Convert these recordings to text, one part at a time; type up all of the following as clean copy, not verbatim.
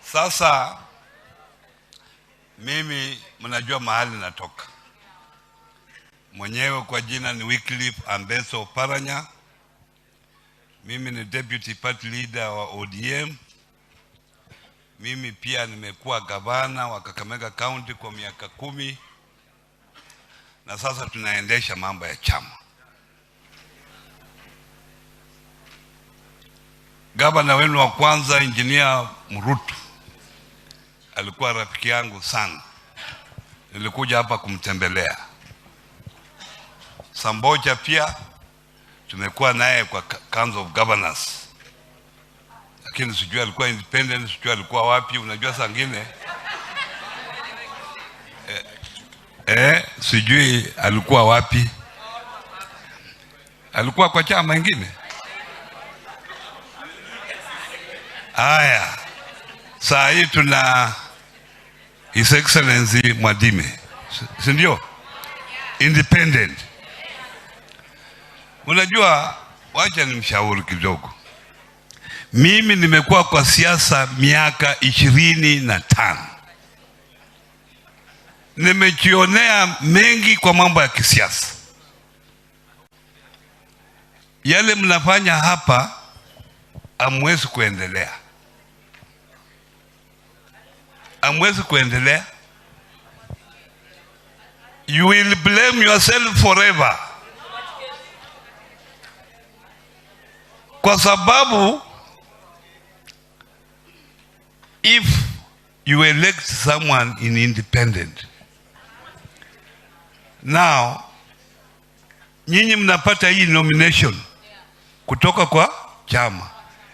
Sasa mimi mnajua mahali natoka. Mwenyewe kwa jina ni Wycliffe Ambeso Oparanya. Mimi ni deputy party leader wa ODM. Mimi pia nimekuwa gavana wa Kakamega County kwa miaka 10. Na sasa tunaendesha mambo ya chama. Gavana wenu wa kwanza Engineer Murutu alikuwa rafiki yangu sana. Nilikuja hapa kumtembelea. Samboja pia tumekuwa naye kwa Council of Governors. Lakini sijui alikuwa independent, sijui alikuwa wapi, unajua saa ngine. Sijui alikuwa wapi. Alikuwa kwa chama ingine. Haya. Saa hii tuna His Excellency Mwadime. Si ndio? Independent. Unajua, wacha nimshauri kidogo. Mimi nimekuwa kwa siasa miaka 25. Nimejionea mengi kwa mambo ya kisiasa. Yale mnafanya hapa hamwezi kuendelea. Hamwezi kuendelea. You will blame yourself forever. Kwa sababu if you elect someone in independent, now nyinyi mnapata hii nomination kutoka kwa chama.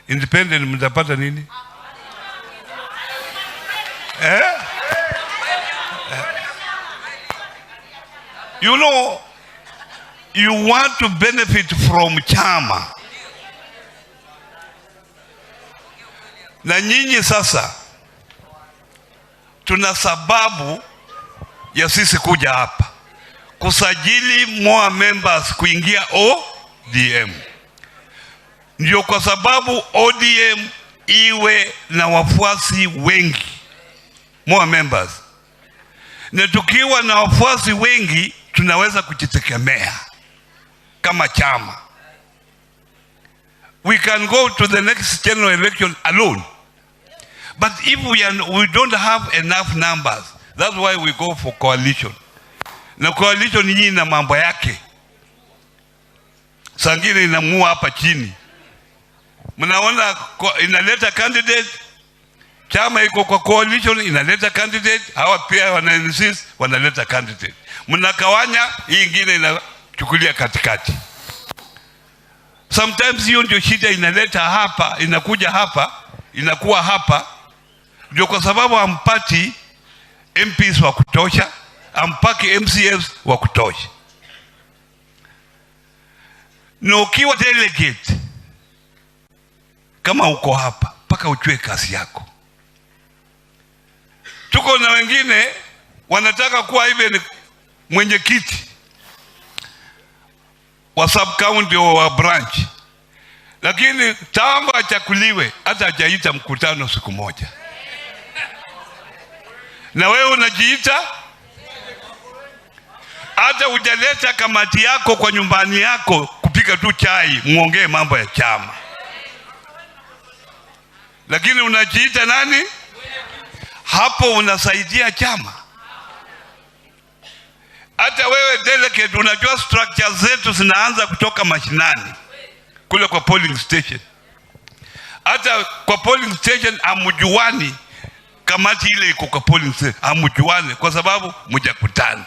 Independent mtapata nini? You know, you want to benefit from chama. Na nyinyi sasa tuna sababu ya sisi kuja hapa kusajili more members kuingia ODM. Ndio kwa sababu ODM iwe na wafuasi wengi, more members. Na tukiwa na wafuasi wengi tunaweza kujitegemea kama chama. We can go to the next general election alone. But if we don't have enough numbers, that's why we go for coalition. Na coalition hii ina mambo yake. Sangine inamua hapa chini. Mnaona inaleta candidate, chama iko kwa coalition inaleta candidate, hawa pia wana-insist wanaleta candidate. Mnakawanya, hii ingine inachukulia katikati. Sometimes hiyo ndio shida inaleta hapa, inakuja hapa, inakuwa hapa. Ndio kwa sababu hampati MPs wa kutosha, hampaki MCFs wa kutosha. Na ukiwa delegate, kama uko hapa, paka uchue kazi yako. Tuko na wengine wanataka kuwa even mwenyekiti wa sub-county wa branch. Lakini tangu achakuliwe hata hajaita mkutano siku moja. Na wewe unajiita? Hata hujaleta kamati yako kwa nyumbani yako kupika tu chai, muongee mambo ya chama. Lakini unajiita nani? Hapo unasaidia chama. Hata wewe delegate unajua structure zetu zinaanza kutoka mashinani kule kwa polling station. Hata kwa polling station amujuani kamati ile iko kwa polling station, amujuani kwa sababu mjakutana.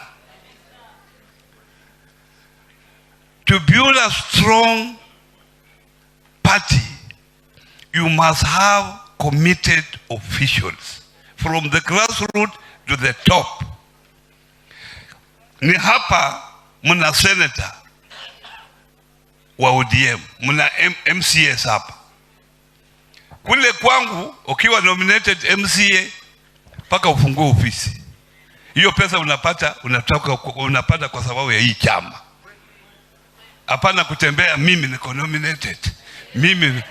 To build a strong party, you must have committed officials from the grassroots to the top. Ni hapa muna senator wa ODM, muna MCS hapa. Kule kwangu ukiwa nominated MCA paka ufungue ofisi. Hiyo pesa unapata kwa sababu ya hii chama. Hapana kutembea mimi niko nominated. Mimi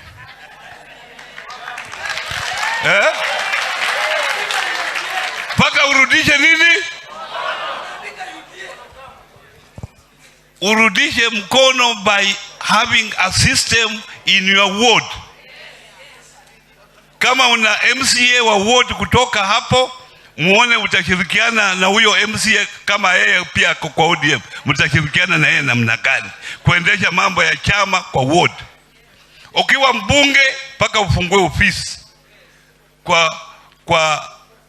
mpaka urudishe nini? Urudishe mkono by having a system in your ward. Kama una MCA wa ward kutoka hapo, muone utashirikiana na huyo MCA kama yeye pia kwa ODM. Mtashirikiana na yeye namna gani kuendesha mambo ya chama kwa ward. Ukiwa mbunge paka ufungue ofisi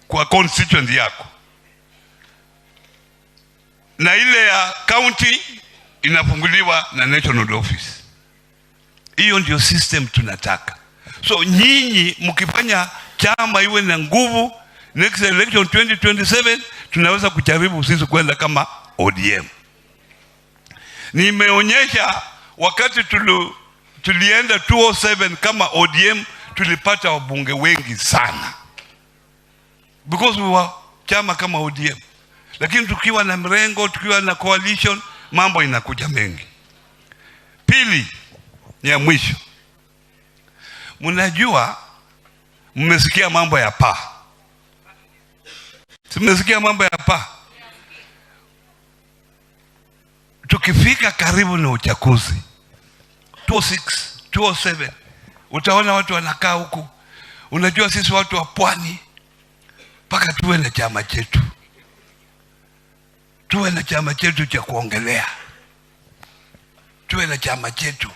kwa constituency yako. Na ile ya county inafunguliwa na national office. Hiyo ndio system tunataka. So nyinyi mkifanya chama iwe na nguvu, next election 2027 tunaweza kujaribu sisi kwenda kama ODM. Nimeonyesha wakati tulienda 207 kama ODM tulipata wabunge wengi sana. Because we were chama kama ODM. Lakini tukiwa na mrengo, tukiwa na coalition, mambo inakuja mengi. Pili, ni ya mwisho. Mnajua, mmesikia mambo ya paa. Mmesikia mambo ya paa. Tukifika karibu na uchaguzi 206, 207, utaona watu wanakaa huku. Unajua sisi watu wa pwani mpaka tuwe na chama chetu. Tuwe na chama chetu cha kuongelea. Tuwe na chama chetu.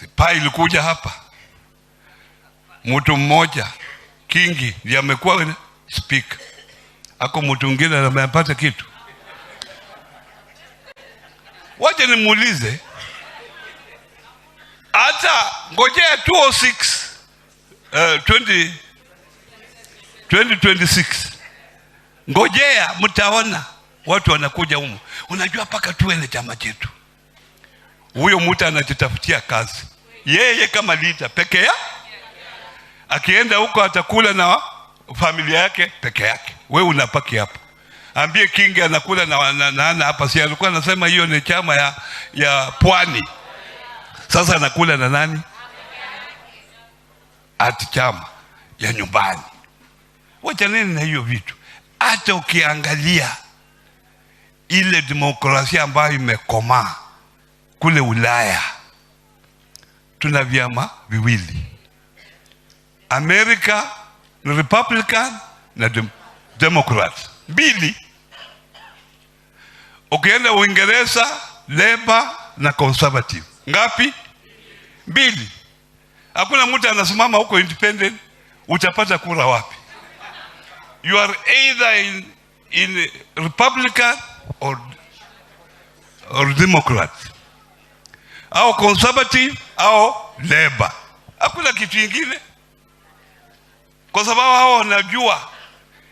Sipa ilikuja hapa. Mtu mmoja Kingi ndiye amekuwa speaker. Ako mtu mwingine amepata kitu. Wacha nimuulize. Hata ngojea 206 2026. Ngojea mtaona watu wanakuja humu. Unajua paka tuwe na chama chetu. Huyo mtu anajitafutia kazi. Yeye kama leader peke yake. Akienda huko atakula na familia yake peke yake. Wewe unapaki hapa. Ambie Kingi anakula na hapa, si alikuwa anasema hiyo ni chama ya pwani. Sasa anakula na nani? Ati chama ya nyumbani. Wacha nini na hiyo vitu? Hata ukiangalia ile demokrasia ambayo imekomaa kule Ulaya, tuna vyama viwili. America ni Republican na Democrat. Mbili. Ukienda Uingereza, Labour na Conservative. Ngapi? Mbili. Hakuna mtu anasimama huko independent, utapata kura wapi? You are either in Republican or Democrat. Au Conservative au Labour. Hakuna kitu kingine. Kwa sababu hao wanajua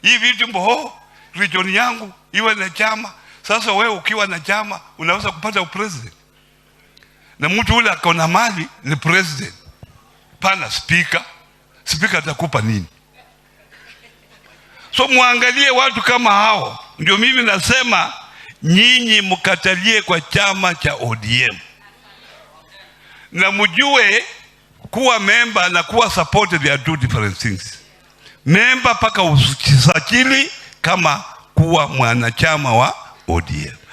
hii vitu mboho region yangu iwe na chama. Sasa wewe ukiwa na chama unaweza kupata upresident. Na mtu ule akona mali ni president. Pana speaker. Speaker atakupa nini? So muangalie watu kama hao. Ndio mimi nasema nyinyi mkatalie kwa chama cha ODM. Na mjue kuwa member na kuwa supported, they are two different things. Member paka usajili kama kuwa mwanachama wa ODM.